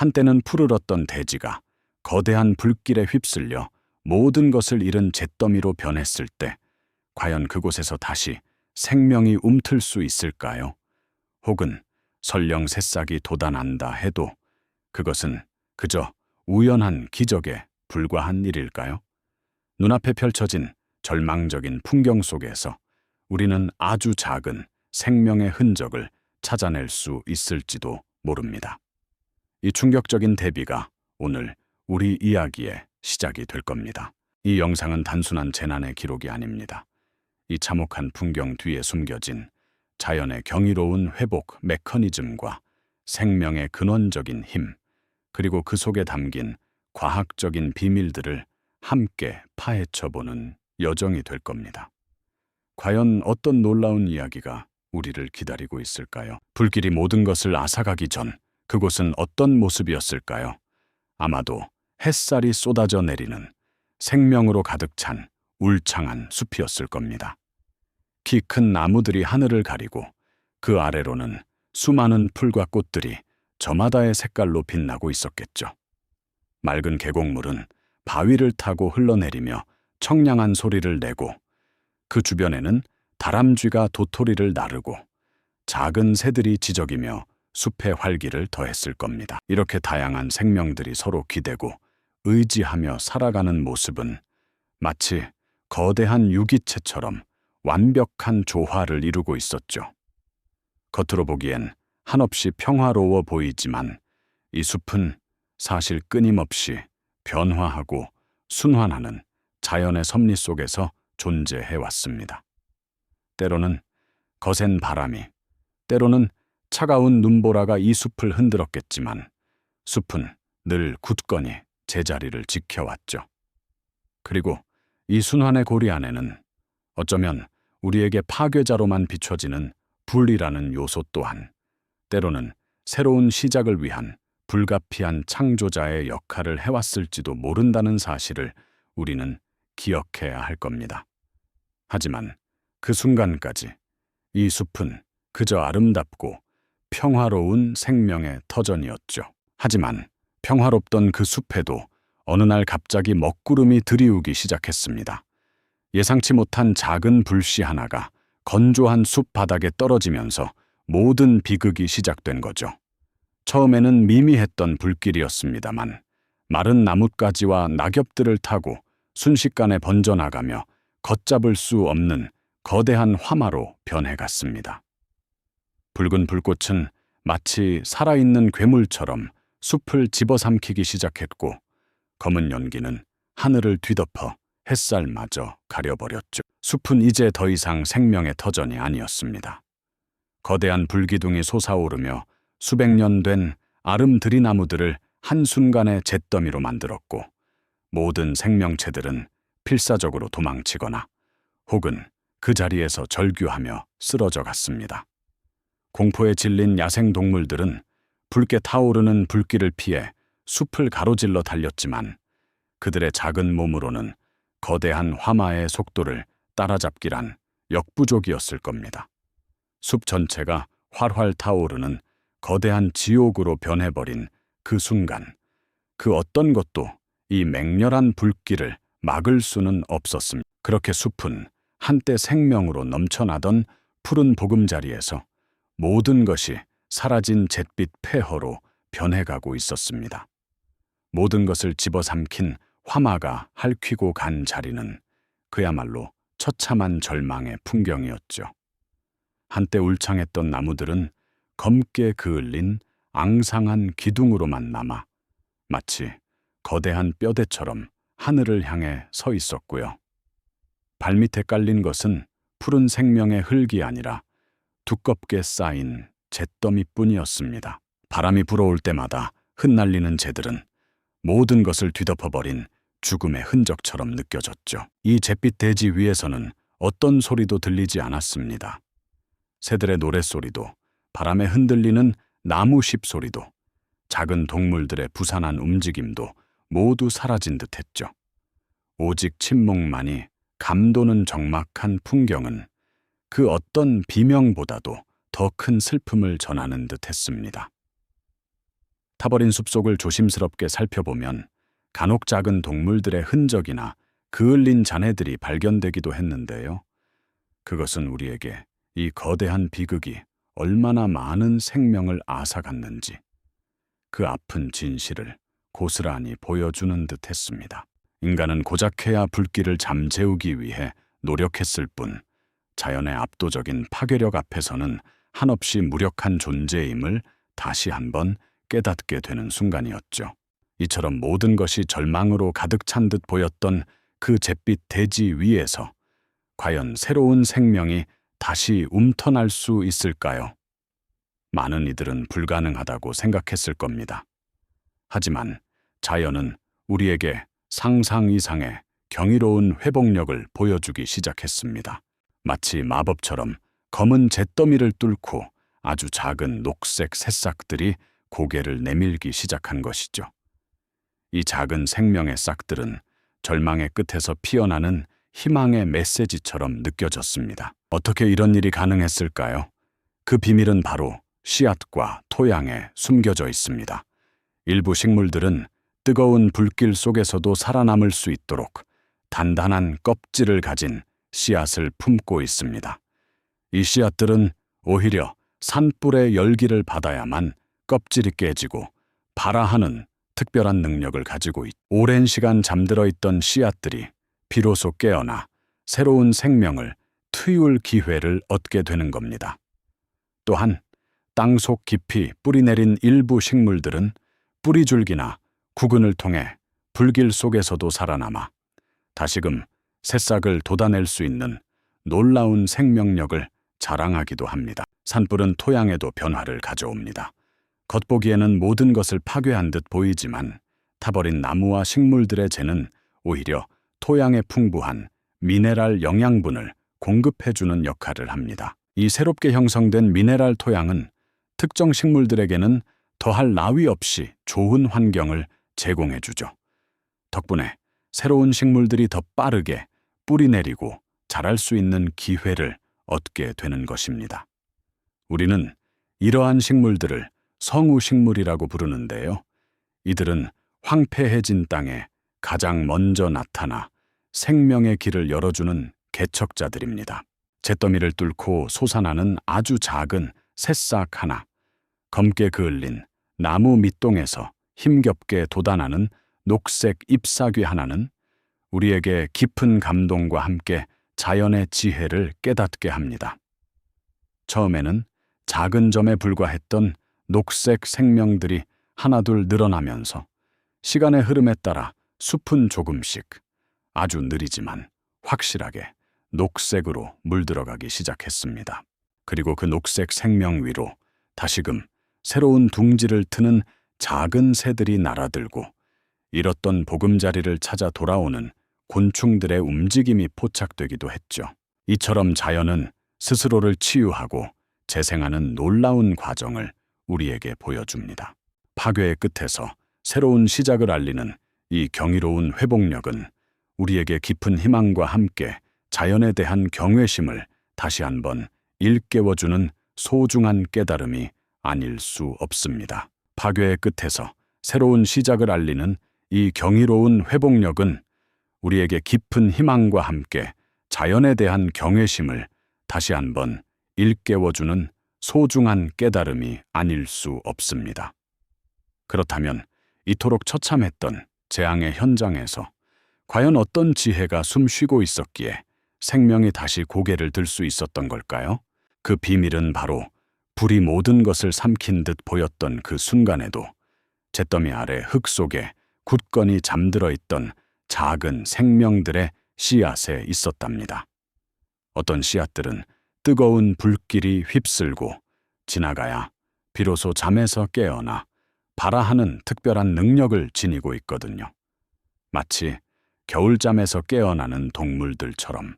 한때는 푸르렀던 대지가 거대한 불길에 휩쓸려 모든 것을 잃은 잿더미로 변했을 때 과연 그곳에서 다시 생명이 움틀 수 있을까요? 혹은 설령 새싹이 돋아난다 해도 그것은 그저 우연한 기적에 불과한 일일까요? 눈앞에 펼쳐진 절망적인 풍경 속에서 우리는 아주 작은 생명의 흔적을 찾아낼 수 있을지도 모릅니다. 이 충격적인 대비가 오늘 우리 이야기의 시작이 될 겁니다. 이 영상은 단순한 재난의 기록이 아닙니다. 이 참혹한 풍경 뒤에 숨겨진 자연의 경이로운 회복 메커니즘과 생명의 근원적인 힘, 그리고 그 속에 담긴 과학적인 비밀들을 함께 파헤쳐보는 여정이 될 겁니다. 과연 어떤 놀라운 이야기가 우리를 기다리고 있을까요? 불길이 모든 것을 앗아가기 전 그곳은 어떤 모습이었을까요? 아마도 햇살이 쏟아져 내리는 생명으로 가득 찬 울창한 숲이었을 겁니다. 키 큰 나무들이 하늘을 가리고 그 아래로는 수많은 풀과 꽃들이 저마다의 색깔로 빛나고 있었겠죠. 맑은 계곡물은 바위를 타고 흘러내리며 청량한 소리를 내고 그 주변에는 다람쥐가 도토리를 나르고 작은 새들이 지저귀며 숲의 활기를 더했을 겁니다. 이렇게 다양한 생명들이 서로 기대고 의지하며 살아가는 모습은 마치 거대한 유기체처럼 완벽한 조화를 이루고 있었죠. 겉으로 보기엔 한없이 평화로워 보이지만 이 숲은 사실 끊임없이 변화하고 순환하는 자연의 섭리 속에서 존재해왔습니다. 때로는 거센 바람이, 때로는 차가운 눈보라가 이 숲을 흔들었겠지만 숲은 늘 굳건히 제자리를 지켜왔죠. 그리고 이 순환의 고리 안에는 어쩌면 우리에게 파괴자로만 비춰지는 불이라는 요소 또한 때로는 새로운 시작을 위한 불가피한 창조자의 역할을 해왔을지도 모른다는 사실을 우리는 기억해야 할 겁니다. 하지만 그 순간까지 이 숲은 그저 아름답고 평화로운 생명의 터전이었죠. 하지만 평화롭던 그 숲에도 어느 날 갑자기 먹구름이 들이우기 시작했습니다. 예상치 못한 작은 불씨 하나가 건조한 숲 바닥에 떨어지면서 모든 비극이 시작된 거죠. 처음에는 미미했던 불길이었습니다만 마른 나뭇가지와 낙엽들을 타고 순식간에 번져나가며 걷잡을 수 없는 거대한 화마로 변해갔습니다. 붉은 불꽃은 마치 살아있는 괴물처럼 숲을 집어삼키기 시작했고 검은 연기는 하늘을 뒤덮어 햇살마저 가려버렸죠. 숲은 이제 더 이상 생명의 터전이 아니었습니다. 거대한 불기둥이 솟아오르며 수백 년 된 아름드리나무들을 한순간에 잿더미로 만들었고 모든 생명체들은 필사적으로 도망치거나 혹은 그 자리에서 절규하며 쓰러져 갔습니다. 공포에 질린 야생동물들은 붉게 타오르는 불길을 피해 숲을 가로질러 달렸지만 그들의 작은 몸으로는 거대한 화마의 속도를 따라잡기란 역부족이었을 겁니다. 숲 전체가 활활 타오르는 거대한 지옥으로 변해버린 그 순간, 그 어떤 것도 이 맹렬한 불길을 막을 수는 없었습니다. 그렇게 숲은 한때 생명으로 넘쳐나던 푸른 보금자리에서 모든 것이 사라진 잿빛 폐허로 변해가고 있었습니다. 모든 것을 집어삼킨 화마가 핥히고 간 자리는 그야말로 처참한 절망의 풍경이었죠. 한때 울창했던 나무들은 검게 그을린 앙상한 기둥으로만 남아 마치 거대한 뼈대처럼 하늘을 향해 서 있었고요. 발밑에 깔린 것은 푸른 생명의 흙이 아니라 두껍게 쌓인 잿더미뿐이었습니다. 바람이 불어올 때마다 흩날리는 재들은 모든 것을 뒤덮어버린 죽음의 흔적처럼 느껴졌죠. 이 잿빛 대지 위에서는 어떤 소리도 들리지 않았습니다. 새들의 노랫소리도, 바람에 흔들리는 나무 씹소리도, 작은 동물들의 부산한 움직임도 모두 사라진 듯했죠. 오직 침묵만이 감도는 적막한 풍경은 그 어떤 비명보다도 더 큰 슬픔을 전하는 듯했습니다. 타버린 숲속을 조심스럽게 살펴보면 간혹 작은 동물들의 흔적이나 그을린 잔해들이 발견되기도 했는데요. 그것은 우리에게 이 거대한 비극이 얼마나 많은 생명을 앗아갔는지 그 아픈 진실을 고스란히 보여주는 듯 했습니다. 인간은 고작해야 불길을 잠재우기 위해 노력했을 뿐 자연의 압도적인 파괴력 앞에서는 한없이 무력한 존재임을 다시 한번 깨닫게 되는 순간이었죠. 이처럼 모든 것이 절망으로 가득 찬 듯 보였던 그 잿빛 대지 위에서 과연 새로운 생명이 다시 움터날 수 있을까요? 많은 이들은 불가능하다고 생각했을 겁니다. 하지만 자연은 우리에게 상상 이상의 경이로운 회복력을 보여주기 시작했습니다. 마치 마법처럼 검은 잿더미를 뚫고 아주 작은 녹색 새싹들이 고개를 내밀기 시작한 것이죠. 이 작은 생명의 싹들은 절망의 끝에서 피어나는 희망의 메시지처럼 느껴졌습니다. 어떻게 이런 일이 가능했을까요? 그 비밀은 바로 씨앗과 토양에 숨겨져 있습니다. 일부 식물들은 뜨거운 불길 속에서도 살아남을 수 있도록 단단한 껍질을 가진 씨앗을 품고 있습니다. 이 씨앗들은 오히려 산불의 열기를 받아야만 껍질이 깨지고 발아하는 특별한 능력을 가지고 오랜 시간 잠들어 있던 씨앗들이 비로소 깨어나 새로운 생명을 트이울 기회를 얻게 되는 겁니다. 또한 땅속 깊이 뿌리내린 일부 식물들은 뿌리줄기나 구근을 통해 불길 속에서도 살아남아 다시금 새싹을 돋아낼 수 있는 놀라운 생명력을 자랑하기도 합니다. 산불은 토양에도 변화를 가져옵니다. 겉보기에는 모든 것을 파괴한 듯 보이지만 타버린 나무와 식물들의 재는 오히려 토양에 풍부한 미네랄 영양분을 공급해주는 역할을 합니다. 이 새롭게 형성된 미네랄 토양은 특정 식물들에게는 더할 나위 없이 좋은 환경을 제공해주죠. 덕분에 새로운 식물들이 더 빠르게 뿌리내리고 자랄 수 있는 기회를 얻게 되는 것입니다. 우리는 이러한 식물들을 성우식물이라고 부르는데요. 이들은 황폐해진 땅에 가장 먼저 나타나 생명의 길을 열어주는 개척자들입니다. 잿더미를 뚫고 솟아나는 아주 작은 새싹 하나, 검게 그을린 나무 밑동에서 힘겹게 돋아나는 녹색 잎사귀 하나는 우리에게 깊은 감동과 함께 자연의 지혜를 깨닫게 합니다. 처음에는 작은 점에 불과했던 녹색 생명들이 하나둘 늘어나면서 시간의 흐름에 따라 숲은 조금씩 아주 느리지만 확실하게 녹색으로 물들어가기 시작했습니다. 그리고 그 녹색 생명 위로 다시금 새로운 둥지를 트는 작은 새들이 날아들고 잃었던 보금자리를 찾아 돌아오는 곤충들의 움직임이 포착되기도 했죠. 이처럼 자연은 스스로를 치유하고 재생하는 놀라운 과정을 우리에게 보여줍니다. 파괴의 끝에서 새로운 시작을 알리는 이 경이로운 회복력은 우리에게 깊은 희망과 함께 자연에 대한 경외심을 다시 한번 일깨워주는 소중한 깨달음이 아닐 수 없습니다. 파괴의 끝에서 새로운 시작을 알리는 이 경이로운 회복력은 우리에게 깊은 희망과 함께 자연에 대한 경외심을 다시 한번 일깨워주는 소중한 깨달음이 아닐 수 없습니다. 그렇다면 이토록 처참했던 재앙의 현장에서 과연 어떤 지혜가 숨쉬고 있었기에 생명이 다시 고개를 들 수 있었던 걸까요? 그 비밀은 바로 불이 모든 것을 삼킨 듯 보였던 그 순간에도 잿더미 아래 흙 속에 굳건히 잠들어 있던 작은 생명들의 씨앗에 있었답니다. 어떤 씨앗들은 뜨거운 불길이 휩쓸고 지나가야 비로소 잠에서 깨어나 발아하는 특별한 능력을 지니고 있거든요. 마치 겨울잠에서 깨어나는 동물들처럼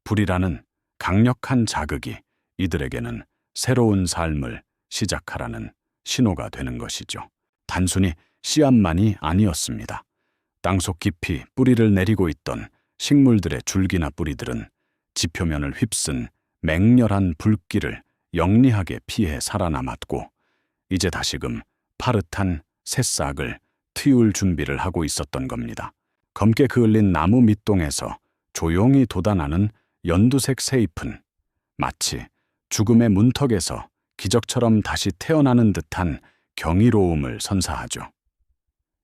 불이라는 강력한 자극이 이들에게는 새로운 삶을 시작하라는 신호가 되는 것이죠. 단순히 씨앗만이 아니었습니다. 땅속 깊이 뿌리를 내리고 있던 식물들의 줄기나 뿌리들은 지표면을 휩쓴 맹렬한 불길을 영리하게 피해 살아남았고 이제 다시금 파릇한 새싹을 틔울 준비를 하고 있었던 겁니다. 검게 그을린 나무 밑동에서 조용히 돋아나는 연두색 새잎은 마치 죽음의 문턱에서 기적처럼 다시 태어나는 듯한 경이로움을 선사하죠.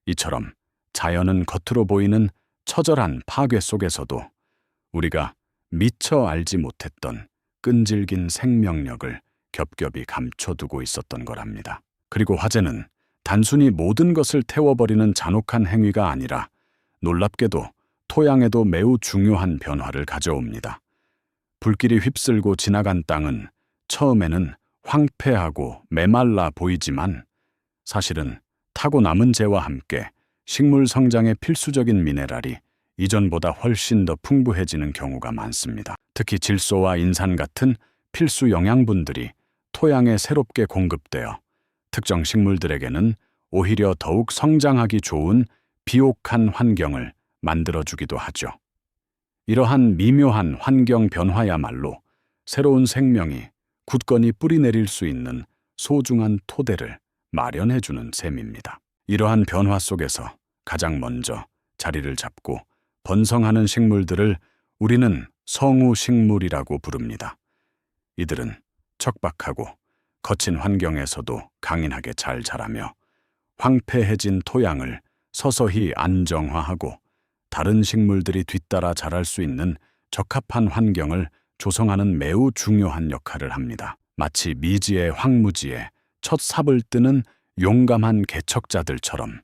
이처럼 자연은 겉으로 보이는 처절한 파괴 속에서도 우리가 미처 알지 못했던 끈질긴 생명력을 겹겹이 감춰두고 있었던 거랍니다. 그리고 화재는 단순히 모든 것을 태워버리는 잔혹한 행위가 아니라 놀랍게도 토양에도 매우 중요한 변화를 가져옵니다. 불길이 휩쓸고 지나간 땅은 처음에는 황폐하고 메말라 보이지만 사실은 타고 남은 재와 함께 식물 성장에 필수적인 미네랄이 이전보다 훨씬 더 풍부해지는 경우가 많습니다. 특히 질소와 인산 같은 필수 영양분들이 토양에 새롭게 공급되어 특정 식물들에게는 오히려 더욱 성장하기 좋은 비옥한 환경을 만들어주기도 하죠. 이러한 미묘한 환경 변화야말로 새로운 생명이 굳건히 뿌리내릴 수 있는 소중한 토대를 마련해주는 셈입니다. 이러한 변화 속에서 가장 먼저 자리를 잡고 번성하는 식물들을 우리는 성우식물이라고 부릅니다. 이들은 척박하고 거친 환경에서도 강인하게 잘 자라며 황폐해진 토양을 서서히 안정화하고 다른 식물들이 뒤따라 자랄 수 있는 적합한 환경을 조성하는 매우 중요한 역할을 합니다. 마치 미지의 황무지에 첫 삽을 뜨는 용감한 개척자들처럼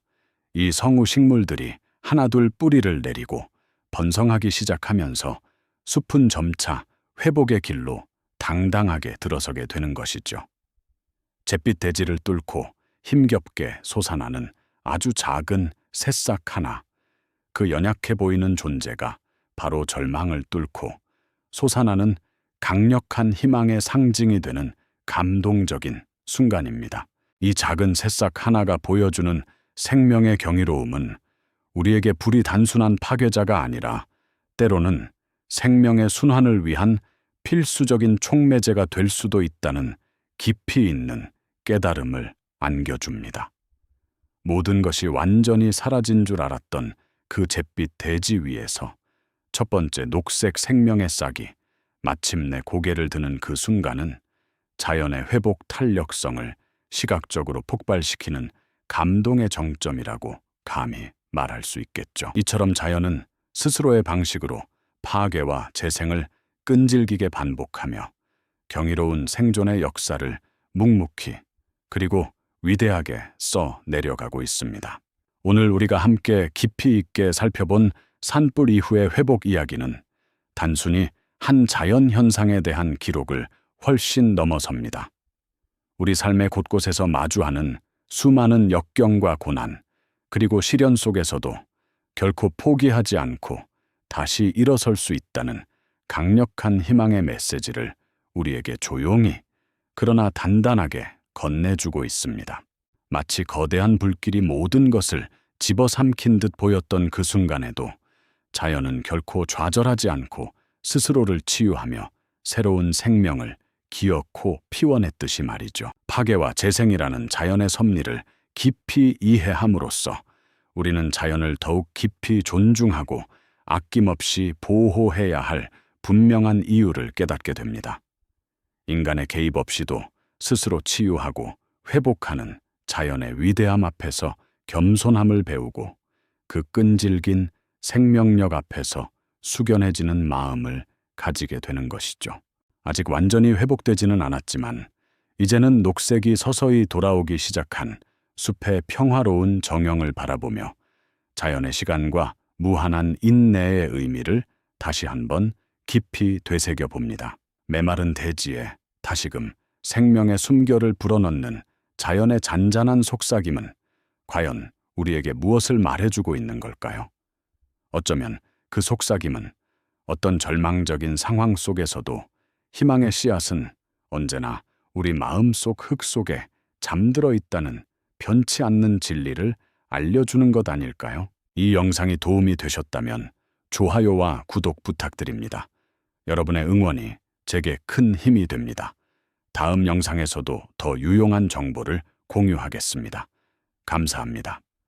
이 성우식물들이 하나둘 뿌리를 내리고 번성하기 시작하면서 숲은 점차 회복의 길로 당당하게 들어서게 되는 것이죠. 잿빛 대지를 뚫고 힘겹게 솟아나는 아주 작은 새싹 하나, 그 연약해 보이는 존재가 바로 절망을 뚫고 솟아나는 강력한 희망의 상징이 되는 감동적인 순간입니다. 이 작은 새싹 하나가 보여주는 생명의 경이로움은 우리에게 불이 단순한 파괴자가 아니라 때로는 생명의 순환을 위한 필수적인 촉매제가 될 수도 있다는 깊이 있는 깨달음을 안겨줍니다. 모든 것이 완전히 사라진 줄 알았던 그 잿빛 대지 위에서 첫 번째 녹색 생명의 싹이 마침내 고개를 드는 그 순간은 자연의 회복 탄력성을 시각적으로 폭발시키는 감동의 정점이라고 감히 말할 수 있겠죠. 이처럼 자연은 스스로의 방식으로 파괴와 재생을 끈질기게 반복하며 경이로운 생존의 역사를 묵묵히 그리고 위대하게 써 내려가고 있습니다. 오늘 우리가 함께 깊이 있게 살펴본 산불 이후의 회복 이야기는 단순히 한 자연 현상에 대한 기록을 훨씬 넘어섭니다. 우리 삶의 곳곳에서 마주하는 수많은 역경과 고난, 그리고 시련 속에서도 결코 포기하지 않고 다시 일어설 수 있다는 강력한 희망의 메시지를 우리에게 조용히 그러나 단단하게 건네주고 있습니다. 마치 거대한 불길이 모든 것을 집어삼킨 듯 보였던 그 순간에도 자연은 결코 좌절하지 않고 스스로를 치유하며 새로운 생명을 기어코 피워냈듯이 말이죠. 파괴와 재생이라는 자연의 섭리를 깊이 이해함으로써 우리는 자연을 더욱 깊이 존중하고 아낌없이 보호해야 할 분명한 이유를 깨닫게 됩니다. 인간의 개입 없이도 스스로 치유하고 회복하는 자연의 위대함 앞에서 겸손함을 배우고 그 끈질긴 생명력 앞에서 숙연해지는 마음을 가지게 되는 것이죠. 아직 완전히 회복되지는 않았지만 이제는 녹색이 서서히 돌아오기 시작한 숲의 평화로운 정영을 바라보며 자연의 시간과 무한한 인내의 의미를 다시 한번 깊이 되새겨 봅니다. 메마른 대지에 다시금 생명의 숨결을 불어넣는 자연의 잔잔한 속삭임은 과연 우리에게 무엇을 말해주고 있는 걸까요? 어쩌면 그 속삭임은 어떤 절망적인 상황 속에서도 희망의 씨앗은 언제나 우리 마음속 흙 속에 잠들어 있다는 변치 않는 진리를 알려주는 것 아닐까요? 이 영상이 도움이 되셨다면 좋아요와 구독 부탁드립니다. 여러분의 응원이 제게 큰 힘이 됩니다. 다음 영상에서도 더 유용한 정보를 공유하겠습니다. 감사합니다.